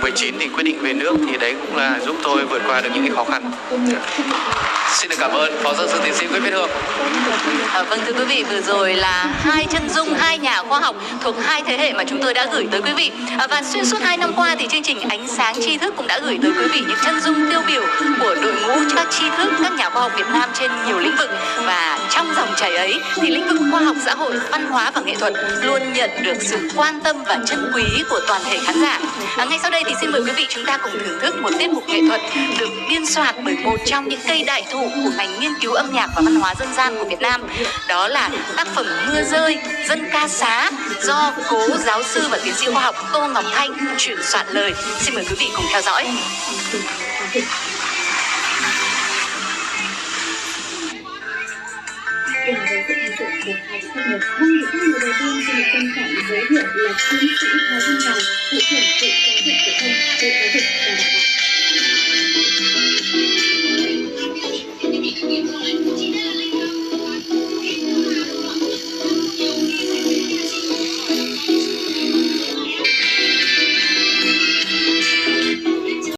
19 thì quyết định về nước, thì đấy cũng là giúp tôi vượt qua được những cái khó khăn. Xin được cảm ơn Phó Giáo sư Tiến sĩ Nguyễn Viết Hương. Vâng, thưa quý vị, vừa rồi là hai chân dung, hai nhà khoa học thuộc hai thế hệ mà chúng tôi đã gửi tới quý vị. Và xuyên suốt 2 năm qua thì chương trình Ánh sáng tri thức cũng đã gửi tới quý vị những chân dung tiêu biểu của đội ngũ các tri thức, các nhà khoa học Việt Nam trên nhiều lĩnh vực. Và trong dòng chảy ấy thì lĩnh vực khoa học xã hội, văn hóa và nghệ thuật luôn nhận được sự quan tâm và trân quý của toàn thể khán giả. Ngay sau đây thì xin mời quý vị chúng ta cùng thưởng thức một tiết mục nghệ thuật được biên soạn bởi một trong những cây đại thụ của ngành nghiên cứu âm nhạc và văn hóa dân gian của Việt Nam. Đó là tác phẩm Mưa rơi, dân ca xá do cố giáo sư và tiến sĩ khoa học Tô Ngọc Thanh chuyển soạn lời. Xin mời quý vị cùng theo dõi. Cùng với sự tham dự của hai khách mời, vâng, vị khách mời đầu tiên xin được trân trọng giới thiệu là tiến sĩ Thái Văn Đào, vụ trưởng vụ giáo dục